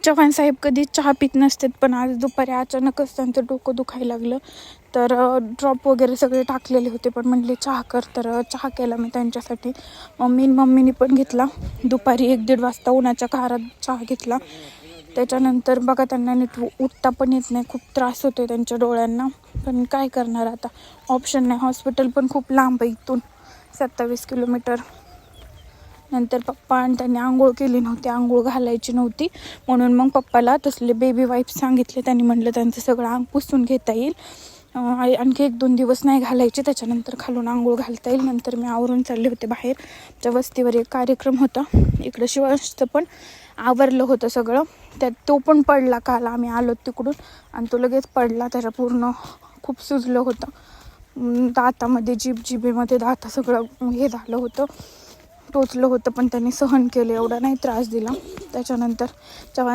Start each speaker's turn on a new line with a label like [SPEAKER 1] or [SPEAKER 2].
[SPEAKER 1] चव्हाण साहेब कधी चहा पित नसतात, पण आज दुपारी अचानकच त्यांचं डोकं दुखायला लागलं. तर ड्रॉप वगैरे सगळे टाकलेले होते, पण म्हणले चहा कर. तर चहा केला मी त्यांच्यासाठी. मम्मीने पण घेतला. दुपारी 1-1:30 वाजता उन्हाच्या कारात चहा घेतला. त्याच्यानंतर बघा त्यांना नीट उठता पण येत नाही, खूप त्रास होतो त्यांच्या डोळ्यांना. पण काय करणार आता, ऑप्शन नाही. हॉस्पिटल पण खूप लांब आहे इथून, 27 किलोमीटर. नंतर पप्पा आणि त्यांनी आंघोळ केली नव्हती, आंघोळ घालायची नव्हती, म्हणून मग पप्पाला तसले बेबी वाईप्स सांगितले. त्यांनी म्हटलं त्यांचं सगळं अंग पुसून घेता येईल, आणखी 1-2 दिवस नाही घालायचे, त्याच्यानंतर खालून आंघोळ घालता येईल. नंतर मी आवरून चालले होते बाहेर. त्या वस्तीवर एक कार्यक्रम होता, इकडं शिवांशचं पण आवरलं होतं सगळं. त्यात तो पण पडला काल, आम्ही आलो तिकडून आणि तो लगेच पडला. त्याच्या पूर्ण खूप सुजलं होतं, दातामध्ये जिभेमध्ये दात सगळं हे झालं होतं, टोचलं होतं. पण त्यांनी सहन केलं, एवढा नाही त्रास दिला. त्याच्यानंतर चव्हाण